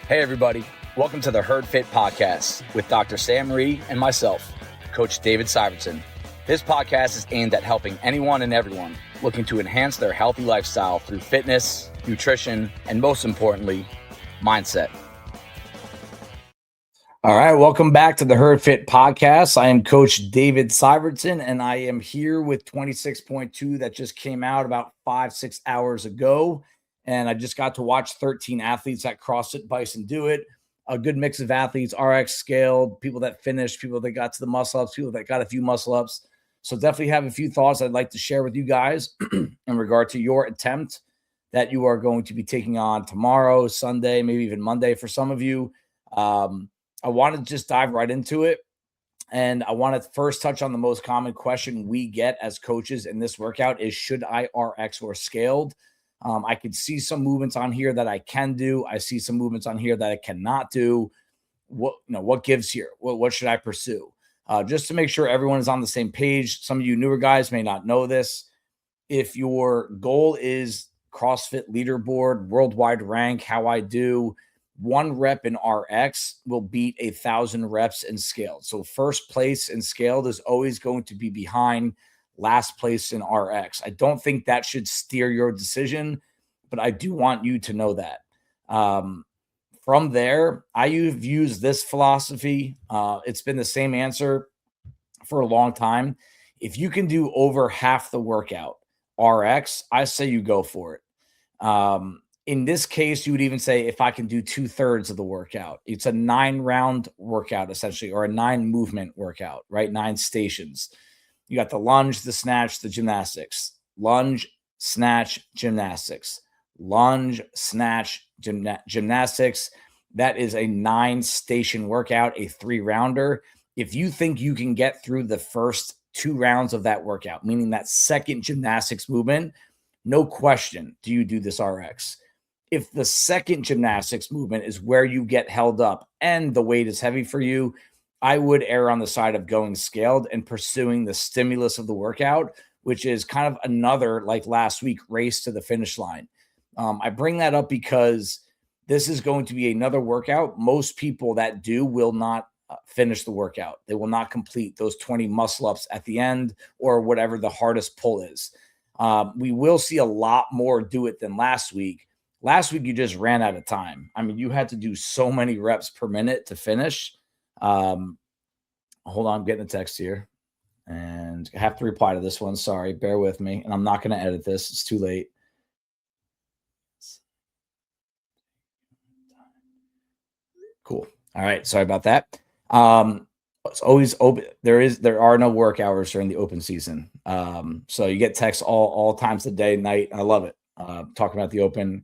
Hey, everybody. Welcome to the Herd Fit Podcast with Dr. Sam Marie and myself, Coach David Syvertson. This podcast is aimed at helping anyone and everyone looking to enhance their healthy lifestyle through fitness, nutrition, and most importantly, mindset. All right, welcome back to the Herd Fit Podcast. I am Coach David Syvertson, and I am here with 26.2 that just came out about 5-6 hours ago. And I just got to watch 13 athletes at CrossFit Bison do it. A good mix of athletes, RX scaled, people that finished, people that got to the muscle ups, people that got a few muscle ups. So definitely have a few thoughts I'd like to share with you guys in regard to your attempt that you are going to be taking on tomorrow, Sunday, maybe even Monday for some of you. I want to just dive right into it. And I want to first touch on the most common question we get as coaches in this workout is, should I RX or scaled? I can see some movements on here that I can do. I see some movements on here that I cannot do. What gives here? What should I pursue? Just to make sure everyone is on the same page. Some of you newer guys may not know this. If your goal is CrossFit leaderboard, worldwide rank, how I do, 1 rep in RX will beat 1,000 reps in scaled. So first place in scaled is always going to be behind last place in RX. I don't think that should steer your decision, but I do want you to know that. From there, I've used this philosophy. It's been the same answer for a long time. If you can do over half the workout RX, I say you go for it. In this case, you would even say if I can do 2/3 of the workout. It's a 9-round workout essentially, or a 9-movement workout, right? 9 stations. You got the lunge, the snatch, the gymnastics. Lunge, snatch, gymnastics. Lunge, snatch, gymnastics. That is a 9-station workout, a 3-rounder. If you think you can get through the first 2 rounds of that workout, meaning that second gymnastics movement, no question do you do this RX. If the second gymnastics movement is where you get held up and the weight is heavy for you, I would err on the side of going scaled and pursuing the stimulus of the workout, which is kind of another, like last week, race to the finish line. I bring that up because this is going to be another workout. Most people that do will not finish the workout. They will not complete those 20 muscle ups at the end or whatever the hardest pull is. We will see a lot more do it than last week. Last week, you just ran out of time. I mean, you had to do so many reps per minute to finish. Hold on, I'm getting a text here and I have to reply to this one. Sorry, bear with me. And I'm not going to edit this. It's too late. Cool. All right. Sorry about that. It's always open. There are no work hours during the open season. So you get texts all times of the day, night. I love it. Talking about the open.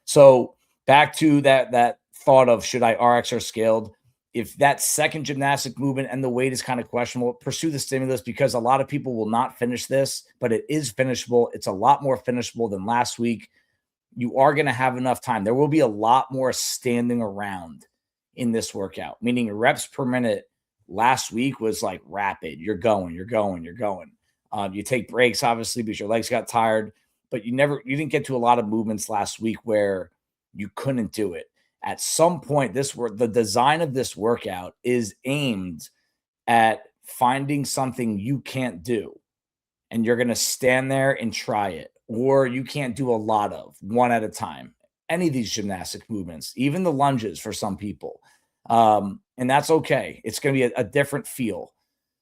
So back to that thought of, should I RX or scaled? If that second gymnastic movement and the weight is kind of questionable, pursue the stimulus, because a lot of people will not finish this, but it is finishable. It's a lot more finishable than last week. You are going to have enough time. There will be a lot more standing around in this workout, meaning your reps per minute last week was like rapid. You're going. You take breaks, obviously, because your legs got tired, but you didn't get to a lot of movements last week where you couldn't do it. At some point, the design of this workout is aimed at finding something you can't do, and you're going to stand there and try it, or you can't do a lot of one at a time. Any of these gymnastic movements, even the lunges for some people, and that's okay. It's going to be a different feel.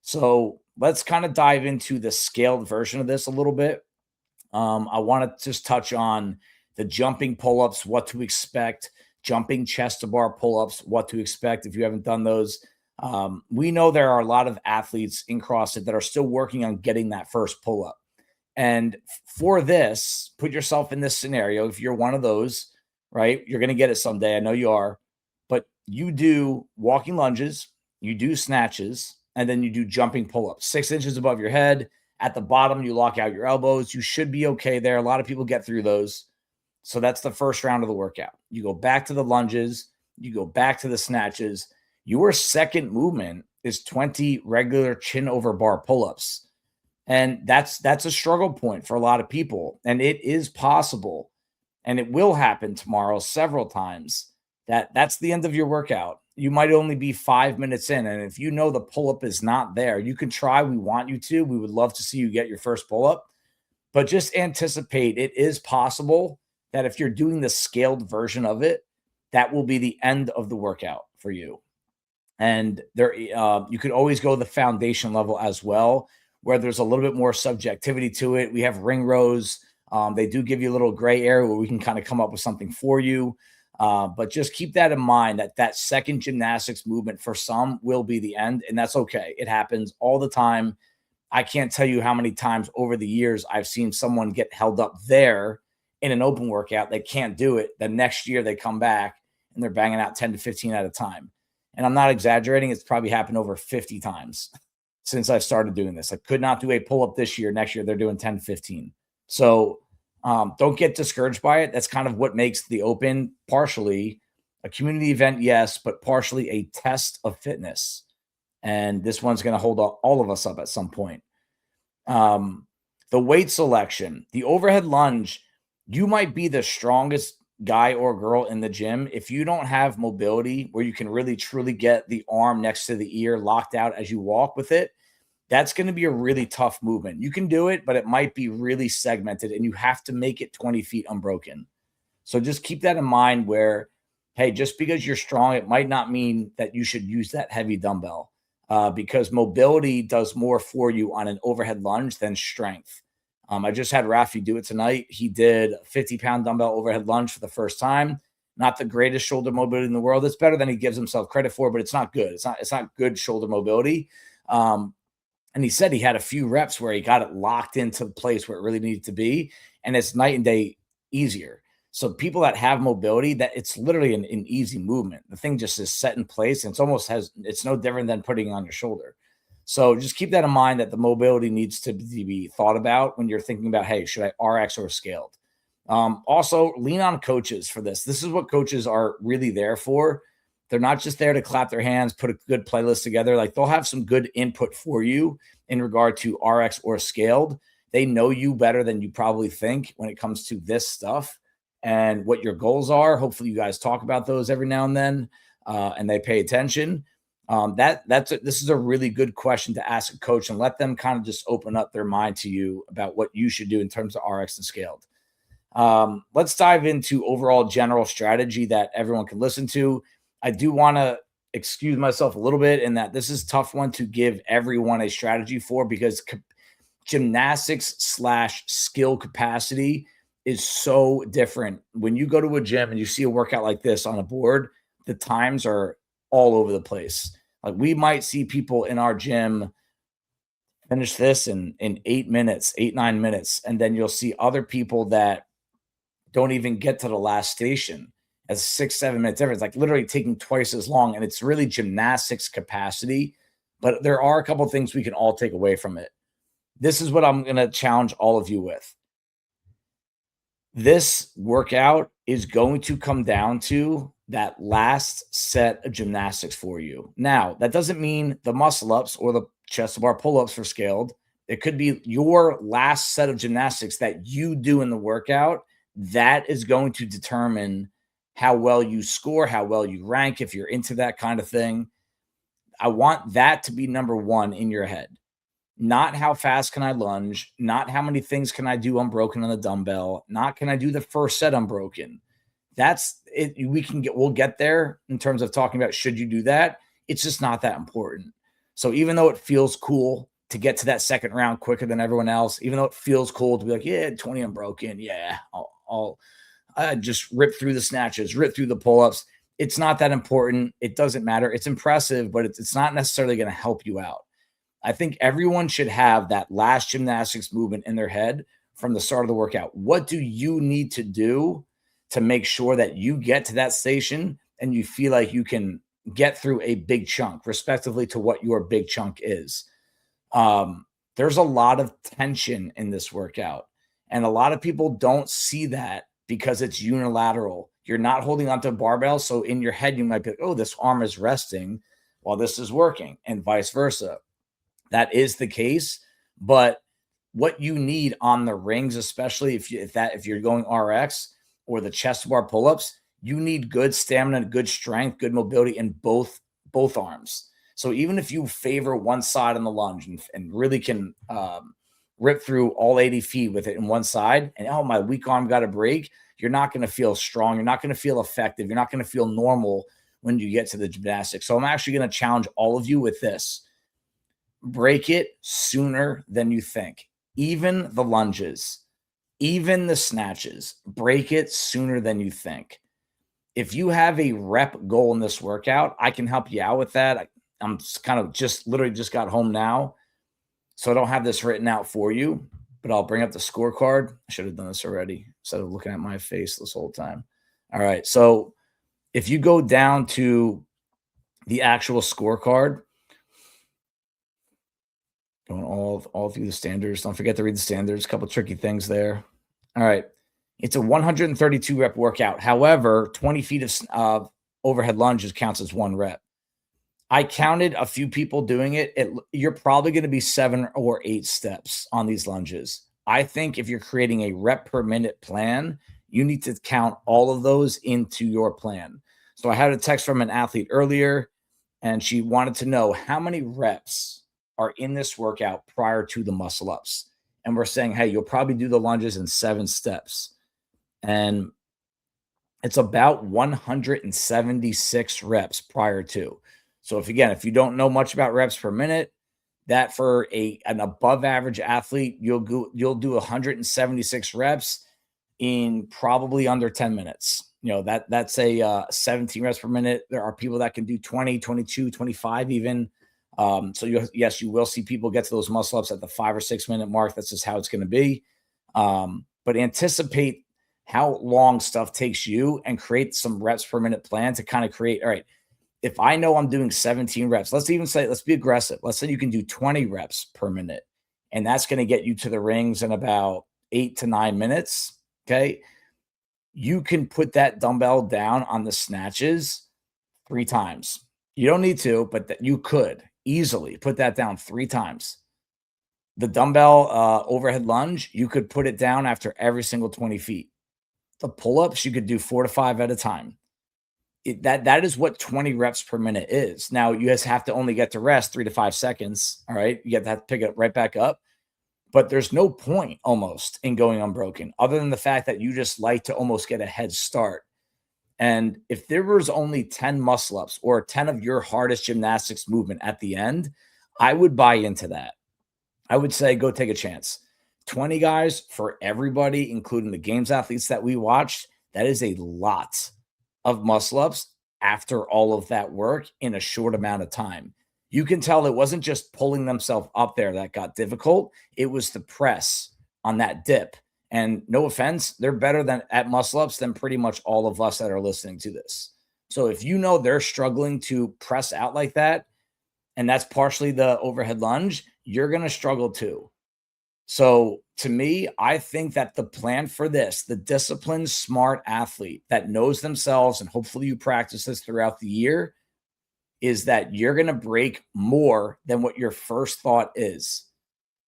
So let's kind of dive into the scaled version of this a little bit. I want to just touch on the jumping pull-ups, what to expect. Jumping chest to bar pull-ups, what to expect if you haven't done those. We know there are a lot of athletes in CrossFit that are still working on getting that first pull-up. And for this, put yourself in this scenario. If you're one of those, right, you're going to get it someday. I know you are. But you do walking lunges, you do snatches, and then you do jumping pull-ups, 6 inches above your head. At the bottom, you lock out your elbows. You should be okay there. A lot of people get through those. So that's the first round of the workout. You go back to the lunges. You go back to the snatches. Your second movement is 20 regular chin over bar pull-ups. And that's a struggle point for a lot of people. And it is possible, and it will happen tomorrow several times, that's the end of your workout. You might only be 5 minutes in. And if you know the pull-up is not there, you can try. We want you to. We would love to see you get your first pull-up, but just anticipate it is possible that if you're doing the scaled version of it, that will be the end of the workout for you. And there, you could always go the foundation level as well, where there's a little bit more subjectivity to it. We have ring rows. They do give you a little gray area where we can kind of come up with something for you. But just keep that in mind that that second gymnastics movement for some will be the end, and that's okay. It happens all the time. I can't tell you how many times over the years I've seen someone get held up there in an open workout. They can't do it. The next year they come back and they're banging out 10 to 15 at a time. And I'm not exaggerating. It's probably happened over 50 times since I started doing this. I could not do a pull up this year. Next year, they're doing 10 to 15. So don't get discouraged by it. That's kind of what makes the open partially a community event, yes, but partially a test of fitness. And this one's going to hold all of us up at some point. The weight selection, the overhead lunge, you might be the strongest guy or girl in the gym. If you don't have mobility where you can really truly get the arm next to the ear locked out as you walk with it, that's going to be a really tough movement. You can do it, but it might be really segmented and you have to make it 20 feet unbroken. So just keep that in mind where, hey, just because you're strong, it might not mean that you should use that heavy dumbbell because mobility does more for you on an overhead lunge than strength. I just had Rafi do it tonight. He did a 50-pound dumbbell overhead lunge for the first time. Not the greatest shoulder mobility in the world. It's better than he gives himself credit for, but it's not good. It's not good shoulder mobility. And he said he had a few reps where he got it locked into the place where it really needed to be. And it's night and day easier. So people that have mobility, that it's literally an easy movement. The thing just is set in place. And it's no different than putting it on your shoulder. So just keep that in mind that the mobility needs to be thought about when you're thinking about, hey, should I RX or scaled? Also, lean on coaches for this. This is what coaches are really there for. They're not just there to clap their hands, put a good playlist together. Like they'll have some good input for you in regard to RX or scaled. They know you better than you probably think when it comes to this stuff and what your goals are. Hopefully you guys talk about those every now and then and they pay attention. This is a really good question to ask a coach and let them kind of just open up their mind to you about what you should do in terms of RX and scaled. Let's dive into overall general strategy that everyone can listen to. I do want to excuse myself a little bit in that this is a tough one to give everyone a strategy for because gymnastics / skill capacity is so different. When you go to a gym and you see a workout like this on a board, the times are all over the place. Like we might see people in our gym finish this in 8 minutes, 9 minutes. And then you'll see other people that don't even get to the last station as 6-7 minutes difference, like literally taking twice as long. And it's really gymnastics capacity, but there are a couple of things we can all take away from it. This is what I'm going to challenge all of you with. This workout is going to come down to that last set of gymnastics for you. Now, that doesn't mean the muscle ups or the chest bar pull-ups for scaled. It could be your last set of gymnastics that you do in the workout. That is going to determine how well you score, how well you rank, if you're into that kind of thing. I want that to be number one in your head. Not how fast can I lunge, not how many things can I do unbroken on the dumbbell, not can I do the first set unbroken. That's it. We'll get there in terms of talking about should you do that. It's just not that important. So even though it feels cool to get to that second round quicker than everyone else, even though it feels cool to be like, yeah, 20 unbroken, yeah, I'll just rip through the snatches, rip through the pull-ups. It's not that important. It doesn't matter. It's impressive, but it's not necessarily going to help you out. I think everyone should have that last gymnastics movement in their head from the start of the workout. What do you need to do to make sure that you get to that station and you feel like you can get through a big chunk, respectively to what your big chunk is? There's a lot of tension in this workout, and a lot of people don't see that because it's unilateral. You're not holding onto a barbell, so in your head, you might be like, oh, this arm is resting while this is working, and vice versa. That is the case, but what you need on the rings, especially if you're going RX or the chest bar pull-ups, you need good stamina, good strength, good mobility in both arms. So even if you favor one side on the lunge and really can rip through all 80 feet with it in one side, and oh, my weak arm got a break, you're not going to feel strong. You're not going to feel effective. You're not going to feel normal when you get to the gymnastics. So I'm actually going to challenge all of you with this. Break it sooner than you think. Even the lunges, even the snatches, break it sooner than you think. If you have a rep goal in this workout, I can help you out with that. I'm kind of literally just got home now, so I don't have this written out for you, but I'll bring up the scorecard. I should have done this already instead of looking at my face this whole time. All right. So if you go down to the actual scorecard, going all through the standards, don't forget to read the standards, a couple tricky things there. All right. It's a 132 rep workout. However, 20 feet of overhead lunges counts as 1 rep. I counted a few people doing it. You're probably going to be 7 or 8 steps on these lunges. I think if you're creating a rep per minute plan, you need to count all of those into your plan. So I had a text from an athlete earlier, and she wanted to know how many reps are in this workout prior to the muscle ups. And we're saying, hey, you'll probably do the lunges in 7 steps. And it's about 176 reps prior to. So if you don't know much about reps per minute, that for an above average athlete, you'll do 176 reps in probably under 10 minutes. That's a 17 reps per minute. There are people that can do 20, 22, 25 even. So you will see people get to those muscle ups at the 5 or 6 minute mark. That's just how it's going to be. But anticipate how long stuff takes you and create some reps per minute plan to kind of create, all right, if I know I'm doing 17 reps, let's be aggressive. Let's say you can do 20 reps per minute, and that's going to get you to the rings in about 8 to 9 minutes. Okay. You can put that dumbbell down on the snatches 3 times. You don't need to, but you could easily put that down 3 times. The dumbbell overhead lunge, you could put it down after every single 20 feet. The pull-ups, you could do 4 to 5 at a time. That is what 20 reps per minute is. Now, you just have to only get to rest 3 to 5 seconds. All right. You get that, pick it right back up. But there's no point almost in going unbroken other than the fact that you just like to almost get a head start. And if there was only 10 muscle ups or 10 of your hardest gymnastics movement at the end, I would buy into that. I would say go take a chance. 20 guys for everybody, including the games athletes that we watched. That is a lot of muscle ups after all of that work in a short amount of time. You can tell it wasn't just pulling themselves up there that got difficult. It was the press on that dip. And no offense, they're better at muscle ups than pretty much all of us that are listening to this. So if you know they're struggling to press out like that, and that's partially the overhead lunge, you're going to struggle too. So to me, I think that the plan for this, the disciplined, smart athlete that knows themselves, and hopefully you practice this throughout the year, is that you're going to break more than what your first thought is.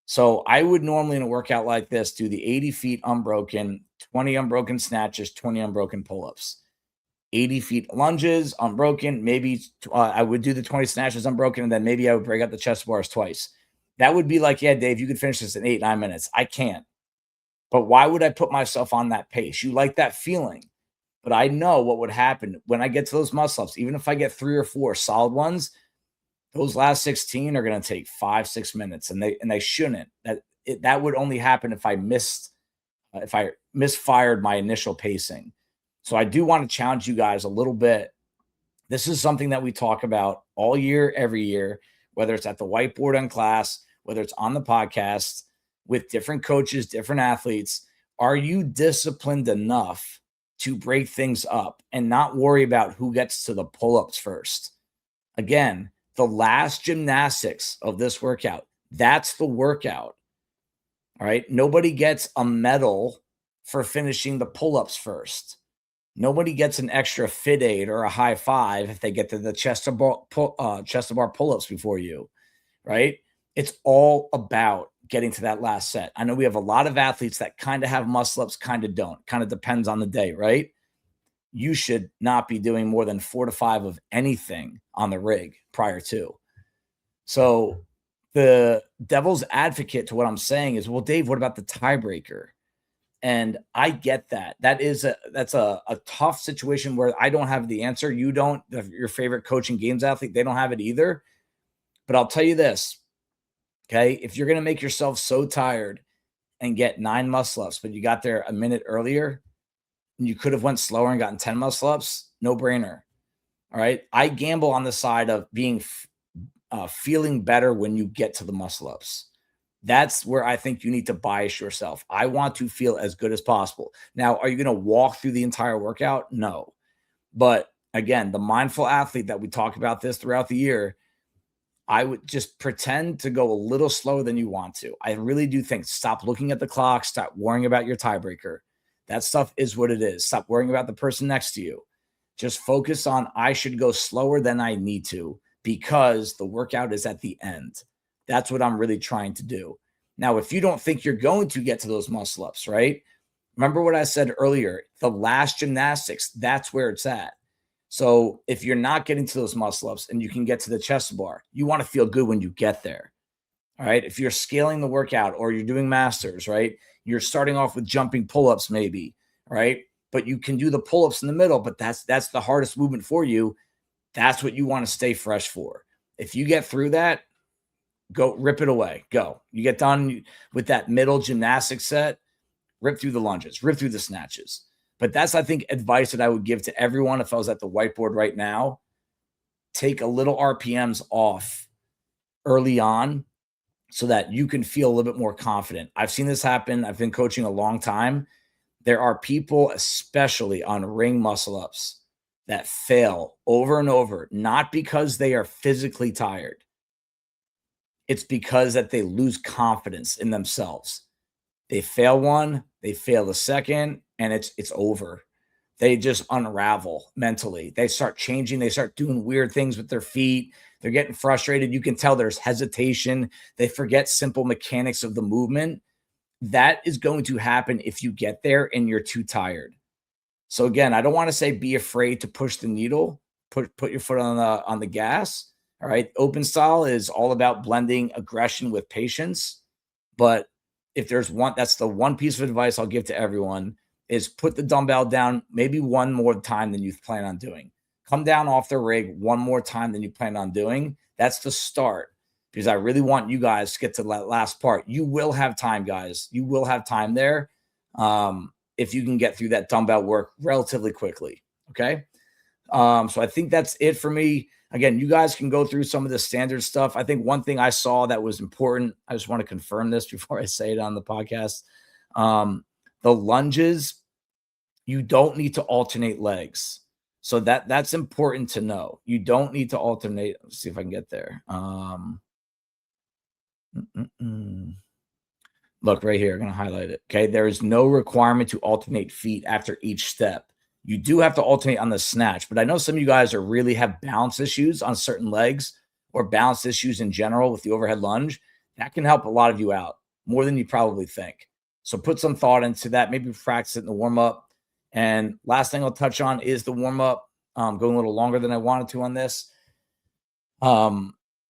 So I would normally in a workout like this do the 80 feet unbroken, 20 unbroken snatches, 20 unbroken pull-ups, 80 feet lunges unbroken. Maybe I would do the 20 snatches unbroken, and then maybe I would break up the chest bars twice. That would be like, yeah, Dave, you could finish this in 8, 9 minutes. I can't. But why would I put myself on that pace? You like that feeling. But I know what would happen when I get to those muscle ups. Even if I get 3 or 4 solid ones, those last 16 are going to take 5, 6 minutes, and they shouldn't. That would only happen if I misfired my initial pacing. So I do want to challenge you guys a little bit. This is something that we talk about all year, every year, whether it's at the whiteboard in class, whether it's on the podcast with different coaches, different athletes. Are you disciplined enough to break things up and not worry about who gets to the pull-ups first? Again, the last gymnastics of this workout, that's the workout. All right. Nobody gets a medal for finishing the pull-ups first. Nobody gets an extra fit aid or a high five if they get to the chest to bar pull-ups before you, right? It's all about getting to that last set. I know we have a lot of athletes that kind of have muscle ups, kind of don't. Kind of depends on the day, right? you should not be doing more than 4 to 5 of anything on the rig prior to. So the devil's advocate to what I'm saying is, well, Dave, what about the tiebreaker? And I get that. That's a tough situation where I don't have the answer. You don't, your favorite coach and games athlete, they don't have it either. But I'll tell you this, okay? If you're going to make yourself so tired and get 9 muscle ups, but you got there a minute earlier and you could have went slower and gotten 10 muscle ups, no brainer. All right. I gamble on the side of being feeling better when you get to the muscle ups. That's where I think you need to bias yourself. I want to feel as good as possible. Now, are you going to walk through the entire workout? No. But again, the mindful athlete that we talk about this throughout the year, I would just pretend to go a little slower than you want to. I really do think stop looking at the clock, stop worrying about your tiebreaker. That stuff is what it is. Stop worrying about the person next to you. Just focus on, I should go slower than I need to because the workout is at the end. That's what I'm really trying to do. Now, if you don't think you're going to get to those muscle ups, right? Remember what I said earlier, the last gymnastics, that's where it's at. So if you're not getting to those muscle ups and you can get to the chest bar, you want to feel good when you get there. All right. If you're scaling the workout or you're doing masters, right? You're starting off with jumping pull-ups, maybe, right? But you can do the pull-ups in the middle, but that's the hardest movement for you. That's what you want to stay fresh for. If you get through that, go rip it away. Go. You get done with that middle gymnastic set, rip through the lunges, rip through the snatches. But that's, I think, advice that I would give to everyone if I was at the whiteboard right now. Take a little RPMs off early on so that you can feel a little bit more confident. I've seen this happen. I've been coaching a long time. There are people, especially on ring muscle ups, that fail over and over, not because they are physically tired. It's because that they lose confidence in themselves. They fail one, they fail the second, and it's over. They just unravel mentally. They start changing. They start doing weird things with their feet. They're getting frustrated. You can tell there's hesitation. They forget simple mechanics of the movement. That is going to happen if you get there and you're too tired. So again, I don't want to say be afraid to push the needle, put your foot on the gas. All right. Open style is all about blending aggression with patience. But if there's one, that's the one piece of advice I'll give to everyone is put the dumbbell down maybe one more time than you plan on doing. Come down off the rig one more time than you plan on doing. That's the start, because I really want you guys to get to that last part. You will have time, guys. You will have time there if you can get through that dumbbell work relatively quickly. Okay. So I think that's it for me. Again, you guys can go through some of the standard stuff. I think one thing I saw that was important, I just want to confirm this before I say it on the podcast. The lunges, you don't need to alternate legs. So that's important to know. You don't need to alternate. Let's see if I can get there. Look right here. I'm going to highlight it. Okay. There is no requirement to alternate feet after each step. You do have to alternate on the snatch, but I know some of you guys really have balance issues on certain legs or balance issues in general with the overhead lunge. That can help a lot of you out more than you probably think. So put some thought into that. Maybe practice it in the warm-up. And last thing I'll touch on is the warm-up. Going a little longer than I wanted to on this.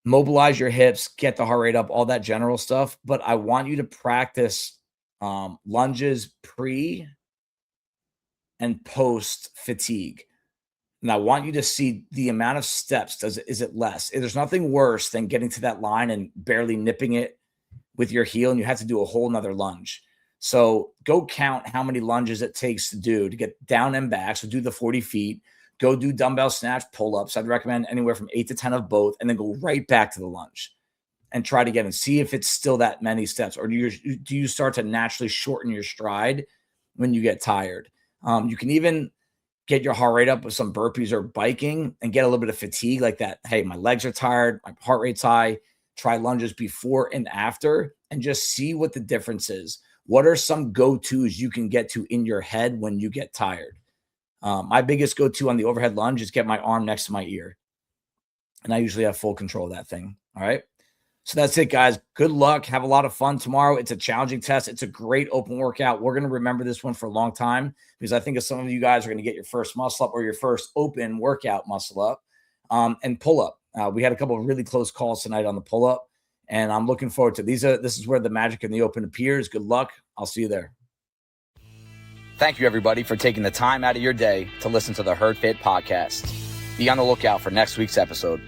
Mobilize your hips, get the heart rate up, all that general stuff. But I want you to practice lunges pre and post fatigue. And I want you to see the amount of steps. Is it less? There's nothing worse than getting to that line and barely nipping it with your heel, and you have to do a whole nother lunge. So go count how many lunges it takes to do to get down and back. So do the 40 feet, go do dumbbell snatch pull-ups. I'd recommend anywhere from 8 to 10 of both, and then go right back to the lunge and try to get and see if it's still that many steps, or do you start to naturally shorten your stride when you get tired? You can even get your heart rate up with some burpees or biking and get a little bit of fatigue like that. Hey, my legs are tired, my heart rate's high. Try lunges before and after and just see what the difference is. What are some go-tos you can get to in your head when you get tired? My biggest go-to on the overhead lunge is get my arm next to my ear. And I usually have full control of that thing. All right. So that's it, guys. Good luck. Have a lot of fun tomorrow. It's a challenging test. It's a great open workout. We're going to remember this one for a long time because I think if some of you guys are going to get your first muscle up or your first open workout muscle up and pull up. We had a couple of really close calls tonight on the pull up, and I'm looking forward to these. This is where the magic in the open appears. Good luck. I'll see you there. Thank you, everybody, for taking the time out of your day to listen to the Herd Fit podcast. Be on the lookout for next week's episode.